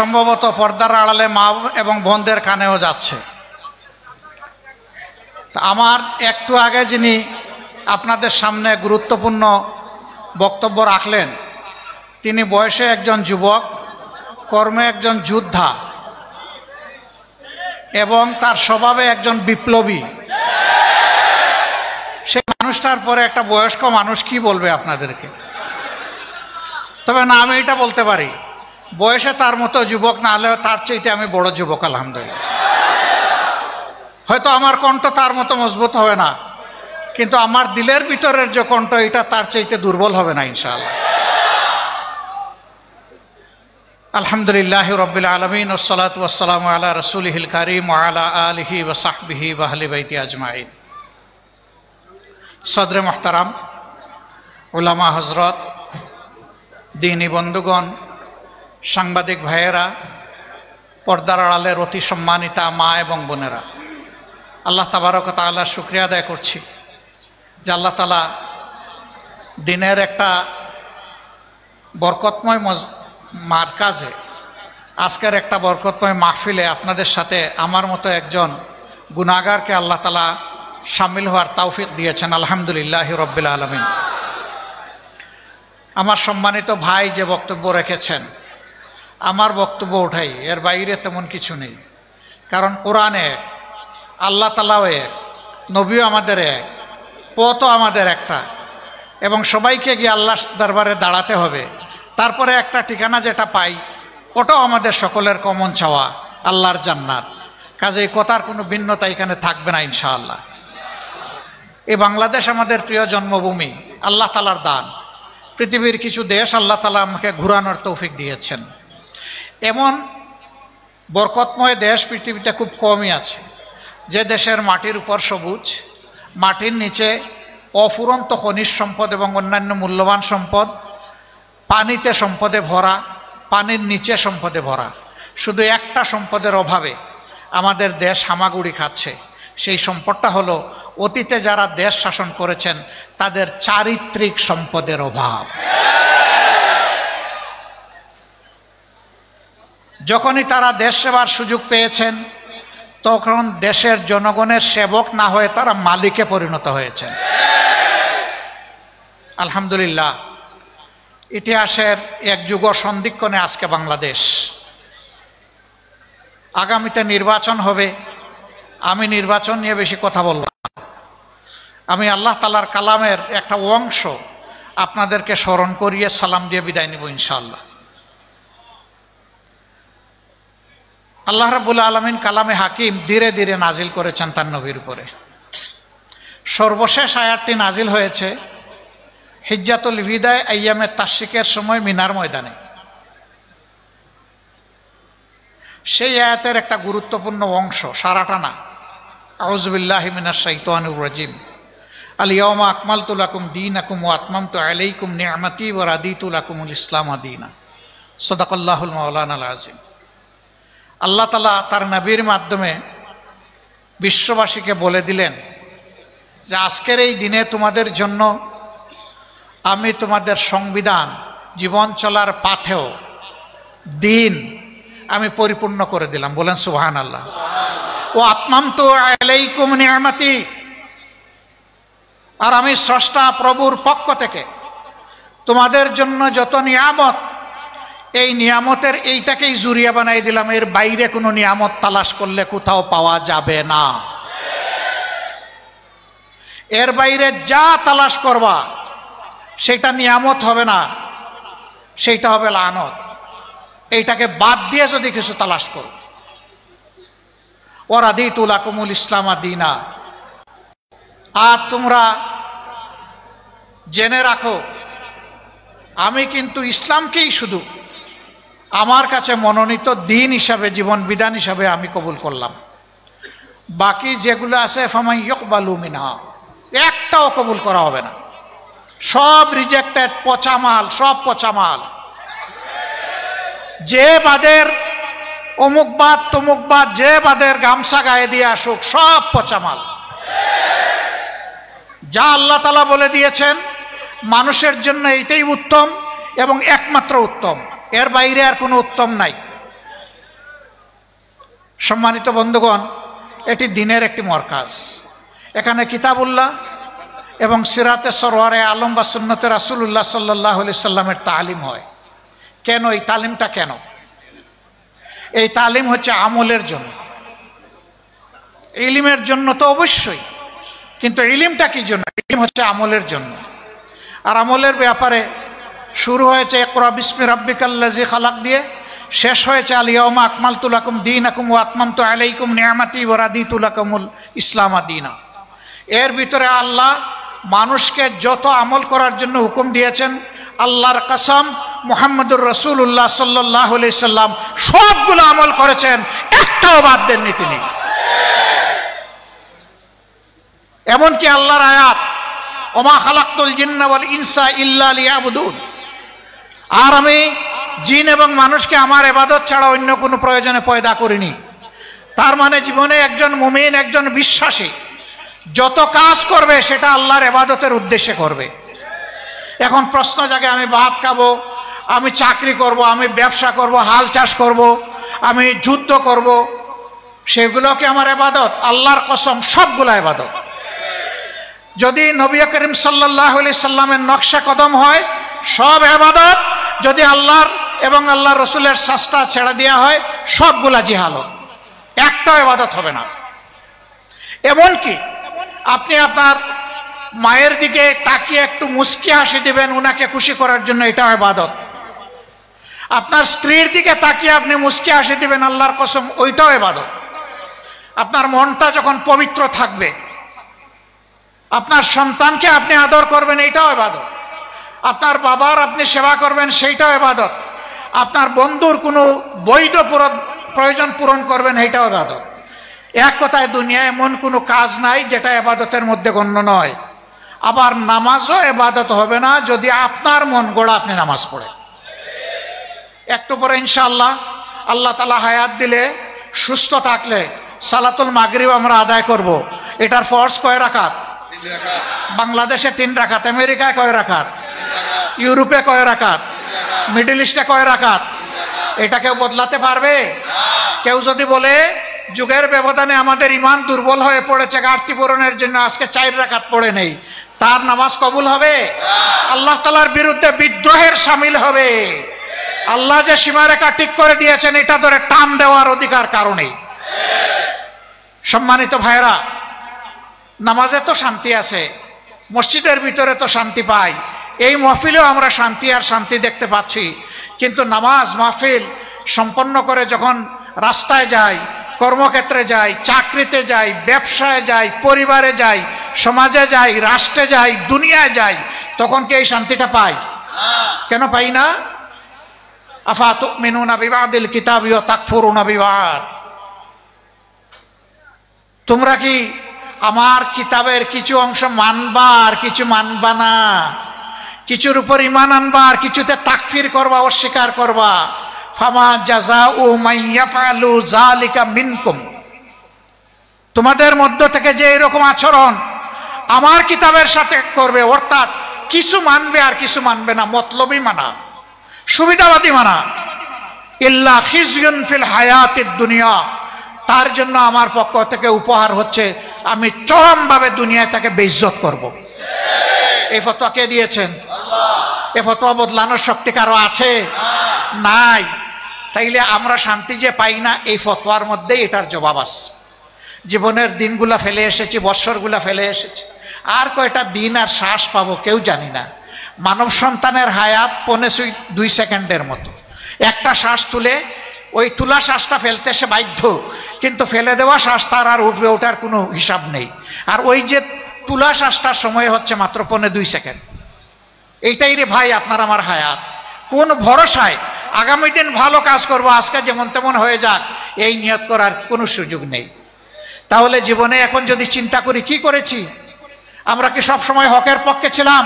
সম্ভবত পর্দার আড়ালে মা এবং বোনদের কানেও যাচ্ছে। আমার একটু আগে যিনি আপনাদের সামনে গুরুত্বপূর্ণ বক্তব্য রাখলেন, তিনি বয়সে একজন যুবক, কর্মে একজন যোদ্ধা এবং তার স্বভাবে একজন বিপ্লবী। সেই মানুষটার পরে একটা বয়স্ক মানুষ কি বলবে আপনাদেরকে? তবে না, আমি এটা বলতে পারি, বয়সে তার মতো যুবক না হলেও তার চাইতে আমি বড় যুবক আলহামদুলিল্লাহ। হয়তো আমার কণ্ঠ তার মতো মজবুত হবে না, কিন্তু আমার দিলের ভিতরের যে কণ্ঠ, এটা তার চাইতে দুর্বল হবে না ইনশাআল্লাহ। আলহামদুলিল্লাহ রাব্বিল আলামিন ওয়াসসালাতু ওয়াসসালামু আলা রাসূলিহিল কারীম ওয়া আলা আলিহি ওয়া সাহবিহি ওয়া আহলি বাইতি আজমাইন। সদরে মুহতারাম, উলামা হযরত, দ্বীনী বন্ধুগণ, সাংবাদিক ভাইয়েরা, পর্দার আড়ালের অতি সম্মানিতা মা এবং বোনেরা, আল্লাহ তাবারক ওয়া তাআলার শুকরিয়া আদায় করছি যে আল্লাহ তাআলা দিনের একটা বরকতময় মারকাজে, আজকের একটা বরকতময় মাহফিলে আপনাদের সাথে আমার মতো একজন গুনাহগারকে আল্লাহ তাআলা শামিল হওয়ার তৌফিক দিয়েছেন। আলহামদুলিল্লাহ রাব্বিল আলামিন। আমার সম্মানিত ভাই যে বক্তব্য রেখেছেন, আমার বক্তব্য ওঠাই, এর বাইরে তেমন কিছু নেই। কারণ কোরআন এক, আল্লাহ তাআলাও এক, নবীও আমাদের এক, পথও আমাদের একটা, এবং সবাইকে গিয়ে আল্লাহর দরবারে দাঁড়াতে হবে। তারপরে একটা ঠিকানা যেটা পাই, ওটাও আমাদের সকলের কমন চাওয়া, আল্লাহর জান্নাত। কাজে এই কথার কোনো ভিন্নতা এখানে থাকবে না ইনশাআল্লাহ। এই বাংলাদেশ আমাদের প্রিয় জন্মভূমি, আল্লাহ তাআলার দান। পৃথিবীর কিছু দেশ আল্লাহ তাআলা আমাকে ঘুরানোর তৌফিক দিয়েছেন। এমন বরকতময় দেশ পৃথিবীতে খুব কমই আছে, যে দেশের মাটির উপর সবুজ, মাটির নিচে অফুরন্ত খনিজ সম্পদ এবং অন্যান্য মূল্যবান সম্পদ, পানিতে সম্পদে ভরা, পানির নিচে সম্পদে ভরা। শুধু একটা সম্পদের অভাবে আমাদের দেশ হামাগুড়ি খাচ্ছে। সেই সম্পদটা হলো অতীতে যারা দেশ শাসন করেছেন তাদের চারিত্রিক সম্পদের অভাব। যখনই তারা দেশ সেবার সুযোগ পেয়েছেন, তখন দেশের জনগণের সেবক না হয়ে তারা মালিকে পরিণত হয়েছেন। আলহামদুলিল্লাহ, ইতিহাসের এক যুগ সন্ধিক্ষণে আজকে বাংলাদেশ। আগামীতে নির্বাচন হবে, আমি নির্বাচন নিয়ে বেশি কথা বলব না। আমি আল্লাহ তাআলার কালামের একটা অংশ আপনাদেরকে স্মরণ করিয়ে সালাম দিয়ে বিদায় নিব ইনশাআল্লাহ। আল্লাহ রাব্বুল আলামিন কালামে হাকিম ধীরে ধীরে নাজিল করেছেন তার নবীর উপরে। সর্বশেষ আয়াতটি নাজিল হয়েছে হিজ্জাতুল বিদায় আইয়ামে তাশরিকের সময় মিনার ময়দানে। সেই আয়াতের একটা গুরুত্বপূর্ণ অংশ, সারাটা না। আউযু বিল্লাহি মিনাশ শাইতানির রাজিম। আল ইয়াওমা আকমালতু লাকুম দীনাকুম ওয়া আতমামতু আলাইকুম নি'মাতি ওয়া রাদিতু লাকুমুল ইসলামা দীনা। সাদাকাল্লাহুল মাওলানাল আযীম। আল্লাহ তাআলা তার নবীর মাধ্যমে বিশ্ববাসীকে বলে দিলেন যে আজকের এই দিনে তোমাদের জন্য আমি তোমাদের সংবিধান, জীবন চলার পাথেয় দিন আমি পরিপূর্ণ করে দিলাম। বলেন সুবহানাল্লাহ। ওয়া আতমামতু আলাইকুম নি'মাতি, আর আমি স্রষ্টা প্রভুর পক্ষ থেকে তোমাদের জন্য যত নিয়ামত, এই নিয়ামতের এইটাকেই জুরিয়া বানাই দিলাম। এর বাইরে কোনো নিয়ামত তালাশ করলে কোথাও পাওয়া যাবে না। এর বাইরে যা তালাশ করবা সেটা নিয়ামত হবে না, সেইটা হবে লানত। এইটাকে বাদ দিয়ে যদি কিছু তালাশ করো। ওয়া রাদিতু লাকুমুল ইসলামা দীনা। আর তোমরা জেনে রাখো, আমি কিন্তু ইসলামকেই শুধু আমার কাছে মনোনীত দিন হিসাবে, জীবন বিধান হিসাবে আমি কবুল করলাম। বাকি যেগুলো আছে ফামান ইয়াকবালু মিনহা, একটাও কবুল করা হবে না। সব রিজেক্টেড, পচা মাল, সব পচা মাল। যে বাদের অমুক বাদ তমুক বাদ, যে বাদের গামছা গায়ে দিয়ে আসুক, সব পচা মাল। যা আল্লাহ তাআলা বলে দিয়েছেন মানুষের জন্য এইটাই উত্তম এবং একমাত্র উত্তম, এর বাইরে আর কোনো উত্তম নাই। সম্মানিত বন্ধুগণ, এটি দিনের একটি মরকাজ। এখানে কিতাবুল্লাহ এবং সিরাতে সরওয়ারে আলম বা সুন্নতে রাসূলুল্লাহ সাল্লাল্লাহু আলাইহি সাল্লামের তালিম হয়। কেন এই তালিমটা? কেন এই তালিম? হচ্ছে আমলের জন্য। ইলমের জন্য তো অবশ্যই, কিন্তু ইলমটা কি জন্য? ইলম হচ্ছে আমলের জন্য। আর আমলের ব্যাপারে শুরু হয়েছে ইকরা বিসমি রাব্বিকাল্লাযী খালাক দিয়ে, শেষ হয়েছে আল ইয়াউমা আকমালতু লাকুম দীনাকুম ওয়া আতমামতু আলাইকুম নি'মাতি ওয়া রাদিতু লাকুমুল ইসলাম দীনা। এর ভিতরে আল্লাহ মানুষকে যত আমল করার জন্য হুকুম দিয়েছেন, আল্লাহর কসম মুহাম্মদুর রাসূলুল্লাহ সাল্লাল্লাহু আলাইহি সাল্লাম সবগুলো আমল করেছেন, একটাও বাদ দেননি তিনি। এমনকি আল্লাহর আয়াত ওমা খালাকতুল জিন্না ওয়াল ইনসা ইল্লা লিয়াবুদুন, আর আমি জিন এবং মানুষকে আমার ইবাদত ছাড়া অন্য কোনো প্রয়োজনে পয়দা করিনি। তার মানে জীবনে একজন মুমিন, একজন বিশ্বাসী যত কাজ করবে সেটা আল্লাহর ইবাদতের উদ্দেশ্যে করবে। এখন প্রশ্ন জাগে, আমি ভাত খাবো, আমি চাকরি করব, আমি ব্যবসা করব, হাল চাষ করব, আমি যুদ্ধ করব, সেগুলো কি আমার ইবাদত? আল্লাহর কসম সবগুলো ইবাদত। যদি নবী করিম সাল্লাল্লাহু আলাইহি সাল্লামের নকশা কদম হয় সব ইবাদত, যদি আল্লাহর এবং আল্লাহ রসুলের শাস্তা ছেড়ে দেওয়া হয় সবগুলা জিহালত, একটা ইবাদত হবে না। এমনকি আপনি আপনার মায়ের দিকে তাকিয়ে একটু মুস্কি হাসি দিবেন উনাকে খুশি করার জন্য, এটাও ইবাদত। আপনার স্ত্রীর দিকে তাকিয়ে আপনি মুস্কি হাসি দিবেন আল্লাহর কসম, ওইটাও ইবাদত। আপনার মনটা যখন পবিত্র থাকবে, আপনার সন্তানকে আপনি আদর করবেন, এইটাও ইবাদত। আপনার বাবার আপনি সেবা করবেন, সেইটাও ইবাদত। আপনার বন্ধুর কোনো বৈধ প্রয়োজন পূরণ করবেন, এইটাও ইবাদত। এক কথায় দুনিয়ায় এমন কোনো কাজ নাই যেটা ইবাদতের মধ্যে গণ্য নয়। আবার নামাজও ইবাদত হবে না যদি আপনার মন গড়া আপনি নামাজ পড়েন। একটু পরে ইনশাআল্লাহ আল্লাহ তাআলা হায়াত দিলে, সুস্থ থাকলে সালাতুল মাগরিব আমরা আদায় করব। এটার ফরজ কয় রাকাত? বাংলাদেশে 3 রাকাত, আমেরিকায় কয় রাকাত, ইউরোপে কয় রাকাত, মিডল ইস্টে কয় রাকাত? এটা কেউ বদলাতে পারবে? কেউ যদি বলে যুগের ব্যবধানে আমাদের ইমান দুর্বল হয়ে পড়েছে, ঘাটতি পূরণের জন্য আজকে 4 রাকাত পড়ে নেই, তার নামাজ কবুল হবে? আল্লাহ তাআলার বিরুদ্ধে বিদ্রোহের শামিল হবে। আল্লাহ যে সীমারেখা ঠিক করে দিয়েছেন এটা ধরে টান দেওয়ার অধিকার কারণে। সম্মানিত ভাইরা, নামাজে তো শান্তি আছে, মসজিদের ভিতরে তো শান্তি পাই, এই মাহফিলেও আমরা শান্তি আর শান্তি দেখতে পাচ্ছি। কিন্তু নামাজ মাহফিল সম্পন্ন করে যখন রাস্তায় যাই, কর্মক্ষেত্রে যাই, চাকরিতে যাই, ব্যবসায় যাই, পরিবারে যাই, সমাজে যাই, রাষ্ট্রে যাই, দুনিয়ায় যাই, তখন কি এই শান্তিটা পাই? কেন পাই না? আফা তুমিনুনা বিবাদিল কিতাবি ওয়া তাকফুরুনা বিবাদ। তোমরা কি আমার কিতাবের কিছু অংশ মানবা আর কিছু মানবা না? কিছুর উপর ঈমান আনবা আর কিছুতে তাকফির করবা, অস্বীকার করবা। ফামা জাযাউ মান ইয়াফআলু যালিকা মিনকুম, তোমাদের মধ্য থেকে যে এরকম আচরণ আমার কিতাবের সাথে করবে, অর্থাৎ কিছু মানবে আর কিছু মানবে না, মতলবী মানা, সুবিধাবাদী মানা, ইল্লা খিজয়ুন ফিল হায়াতিদ দুনিয়া, তার জন্য আমার পক্ষ থেকে উপহার হচ্ছে আমি চরমভাবে দুনিয়ায় তাকে বেইজ্জত করব। এই ফতোয়া কে দিয়েছেন? আল্লাহ। এই ফতোয়া বদলানোর শক্তি কারো আছে? নাই। তাইলে আমরা শান্তি যে পাই না, এই ফতোয়ার মধ্যেই এটার জবাব আছে। জীবনের দিনগুলা ফেলে এসেছি, বৎসরগুলা ফেলে এসেছি, আর কয়টা দিন আর শ্বাস পাবো কেউ জানি না। মানব সন্তানের হায়াত 2 সেকেন্ডের মতো। একটা শ্বাস তুলে ওই তুলা শ্বাসটা ফেলতে সে বাধ্য, কিন্তু ফেলে দেওয়া শ্বাস তার আর উঠবে, ওটার কোনো হিসাব নেই। আর ওই যে তুলা শ্বাসটার সময় হচ্ছে মাত্র 2 সেকেন্ড। এইটাই রে ভাই আপনার আমার হায়াত। কোন ভরসায় আগামী দিন ভালো কাজ করব, আজকে যেমন তেমন হয়ে যাক, এই নিয়ত করার কোনো সুযোগ নেই। তাহলে জীবনে এখন যদি চিন্তা করি কি করেছি, আমরা কি সব সময় হকের পক্ষে ছিলাম?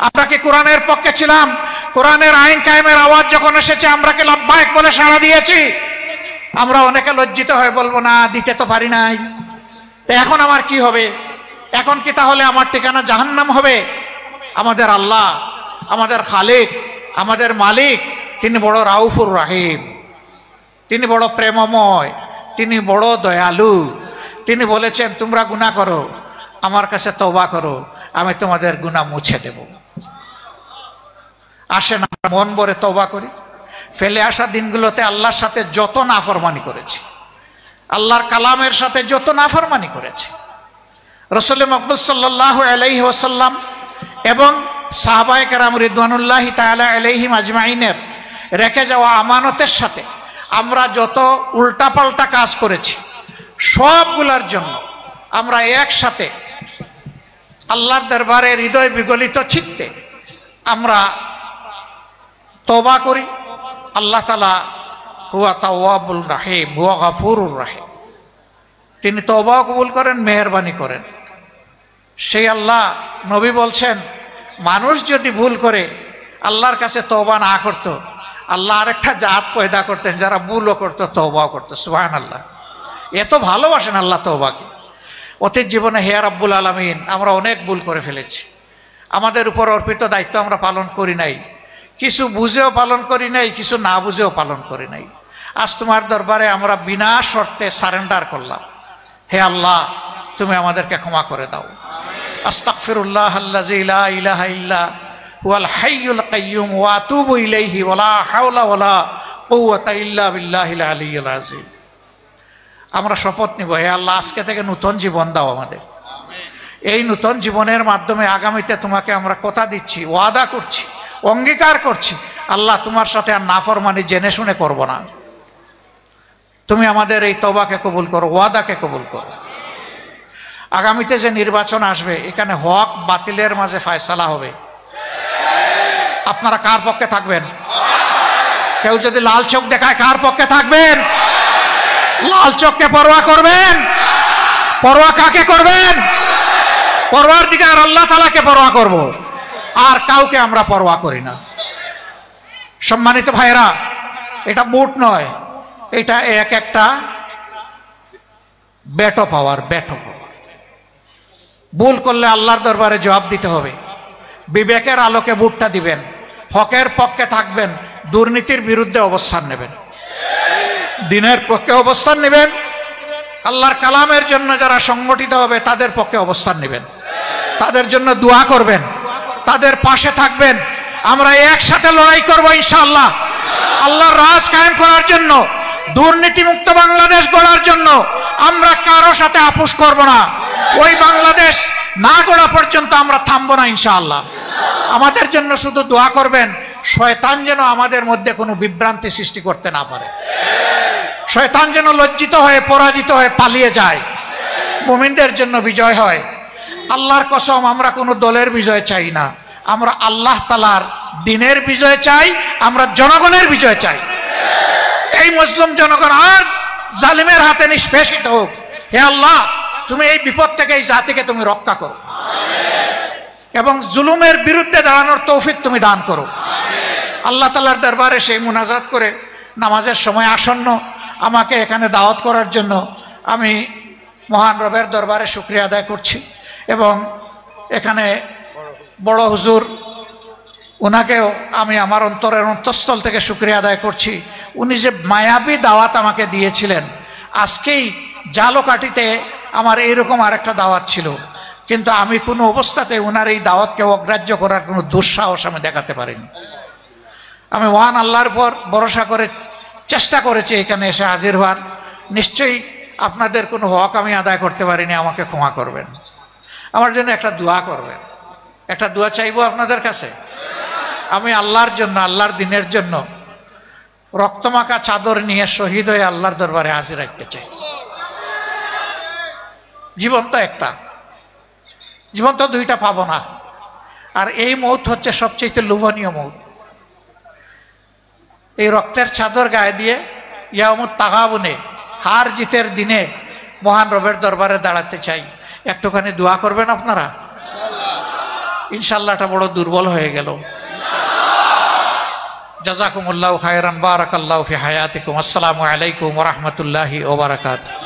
আমরা কি কোরআনের পক্ষে ছিলাম? কোরআনের আইন কায়েমের আওয়াজ যখন এসেছে আমরা কি লাব্বাইক বলে সাড়া দিয়েছি? আমরা অনেকে লজ্জিত হয়ে বলবো না, দিতে তো পারি নাই, তো এখন আমার কি হবে? এখন কি তাহলে আমার ঠিকানা জাহান্নাম হবে? আমাদের আল্লাহ, আমাদের খালিক, আমাদের মালিক, তিনি বড় রাউফুর রাহিম, তিনি বড় প্রেমময়, তিনি বড় দয়ালু। তিনি বলেছেন তোমরা গুনাহ করো, আমার কাছে তওবা করো, আমি তোমাদের গুনাহ মুছে দেব। আসেন আমরা মন ভরে তওবা করি। ফেলে আসা দিনগুলোতে আল্লাহর সাথে যত নাফরমানি করেছি, আল্লাহর কালামের সাথে যত নাফরমানি করেছি, রাসূল মাকবুল সাল্লাল্লাহু আলাইহি ওয়াসাল্লাম এবং সাহাবায়ে কেরাম রিদওয়ানুল্লাহি তাআলা আলাইহিম আজমাইনের রেখে যাওয়া আমানতের সাথে আমরা যত উল্টাপাল্টা কাজ করেছি, সবগুলোর জন্য আমরা একসাথে আল্লাহর দরবারে হৃদয় বিগলিত চিত্তে আমরা তওবা করি। আল্লাহ তাআলা হুয়া তাওয়াবুর রাহিম, হুয়া গফুরুর রাহিম। তিনি তওবাও কবুল করেন, মেহেরবানি করেন। সেই আল্লাহ, নবী বলছেন মানুষ যদি ভুল করে আল্লাহর কাছে তওবা না করত, আল্লাহ আরেকটা জাত পয়দা করতেন যারা ভুলও করতো, তওবাও করতো। সুবহানাল্লাহ। এত ভালোবাসেন আল্লাহ তওবাকে। অতীত জীবনে হে রাব্বুল আলামিন আমরা অনেক ভুল করে ফেলেছি, আমাদের উপর অর্পিত দায়িত্ব আমরা পালন করি নাই, কিছু বুঝেও পালন করি নাই, কিছু না বুঝেও পালন করি নাই। আজ তোমার দরবারে আমরা বিনা শর্তে সারেন্ডার করলাম। হে আল্লাহ, তুমি আমাদেরকে ক্ষমা করে দাও। আস্তাগফিরুল্লাহ আল্লাযী লা ইলাহা ইল্লা হুয়াল হাইয়ুল কাইয়্যুম ওয়া আতুবু ইলাইহি ওয়ালা হাওলা ওয়ালা কুওয়াতা ইল্লা বিল্লাহিল আলিয়্যিল আযীম। আমরা শপথ নিব, হে আল্লাহ আজকে থেকে নতুন জীবন দাও আমাদের। এই নতুন জীবনের মাধ্যমে আগামীতে তোমাকে আমরা কথা দিচ্ছি, ওয়াদা করছি, অঙ্গীকার করছি, আল্লাহ তোমার সাথে আর নাফরমানি জেনে শুনে করব না। তুমি আমাদের এই তওবাকে কবুল করো, ওয়াদাকে কবুল করো। আগামীতে যে নির্বাচন আসবে, এখানে হক বাতিলের মাঝে ফয়সালা হবে। আপনারা কার পক্ষে থাকবেন? কেউ যদি লাল চোখ দেখায় কার পক্ষে থাকবেন? লাল চোখকে পরোয়া করবেন? পরোয়া কাকে করবেন? পরওয়ারদিগার আল্লাহ তাআলাকে পরোয়া করব, আর কাউকে আমরা পরোয়া করি না। সম্মানিত ভাইরা, এটা বুট নয়, এটা এক একটা বেটো পাওয়ার। ভুল করলে আল্লাহর দরবারে জবাব দিতে হবে। বিবেকের আলোকে ভোটটা দিবেন, হকের পক্ষে থাকবেন, দুর্নীতির বিরুদ্ধে অবস্থান নেবেন, দিনের পক্ষে অবস্থান নেবেন, আল্লাহর কালামের জন্য যারা সংগঠিত হবে তাদের পক্ষে অবস্থান নেবেন, তাদের জন্য দোয়া করবেন, তাদের পাশে থাকবেন। আমরা একসাথে লড়াই করব ইনশাআল্লাহ, আল্লাহর রাজ কায়েম করার জন্য, দুর্নীতিমুক্ত বাংলাদেশ গড়ার জন্য। আমরা কারো সাথে আপোষ করব না। ওই বাংলাদেশ না গড়া পর্যন্ত আমরা থামবো না ইনশাআল্লাহ। আমাদের জন্য শুধু দোয়া করবেন, শয়তান যেন আমাদের মধ্যে কোনো বিভ্রান্তি সৃষ্টি করতে না পারে, শয়তান যেন লজ্জিত হয়ে পরাজিত হয়ে পালিয়ে যায়, মুমিনদের জন্য বিজয় হয়। আল্লাহর কসম, আমরা কোনো দলের বিজয় চাই না, আমরা আল্লাহ তাআলার দ্বীনের বিজয় চাই, আমরা জনগণের বিজয় চাই। এই মুসলিম জনগণ আর জালিমের হাতে নিষ্পেষিত হোক। হে আল্লাহ, তুমি এই বিপদ থেকে এই জাতিকে তুমি রক্ষা করো এবং জুলুমের বিরুদ্ধে দাঁড়ানোর তৌফিক তুমি দান করো। আল্লাহ তাআলার দরবারে সেই মুনাজাত করে নামাজের সময় আসন্ন আমাকে এখানে দাওয়াত করার জন্য আমি মহান রবের দরবারে শুকরিয়া আদায় করছি এবং এখানে বড় হুজুর ওনাকেও আমি আমার অন্তরের অন্তঃস্থল থেকে শুকরিয়া আদায় করছি। উনি যে মায়াবী দাওয়াত আমাকে দিয়েছিলেন, আজকেই জালকাঠিতে আমার এইরকম আরেকটা দাওয়াত ছিল, কিন্তু আমি কোনো অবস্থাতে ওনার এই দাওয়াতকে অগ্রাহ্য করার কোনো দুঃসাহস আমি দেখাতে পারিনি। আমি মহান আল্লাহর উপর ভরসা করে চেষ্টা করেছি এখানে এসে হাজির হওয়ার। নিশ্চয়ই আপনাদের কোনো হক আমি আদায় করতে পারিনি, আমাকে ক্ষমা করবেন। আমার জন্য একটা দোয়া করবেন, একটা দোয়া চাইবো আপনাদের কাছে। আমি আল্লাহর জন্য, আল্লাহর দ্বীনের জন্য রক্তমাখা চাদর নিয়ে শহীদ হয়ে আল্লাহর দরবারে হাজির রাখতে চাই। জীবন তো একটা, জীবন তো দুইটা পাবো না, আর এই মৌত হচ্ছে সবচেয়ে লোভনীয় মৌত। এই রক্তের চাদর গায়ে দিয়ে ইয়ামুত তাগাবুনে, হার জিতের দিনে মহান রবের দরবারে দাঁড়াতে চাই। একটুখানি দোয়া করবেন আপনারা ইনশাআল্লাহ। এটা বড় দুর্বল হয়ে গেল। জাযাকুমুল্লাহু খায়রান, বারাকাল্লাহু ফি হায়াতিকুম। আসসালামু আলাইকুম ওয়া রাহমাতুল্লাহি ওয়া বারাকাতুহু।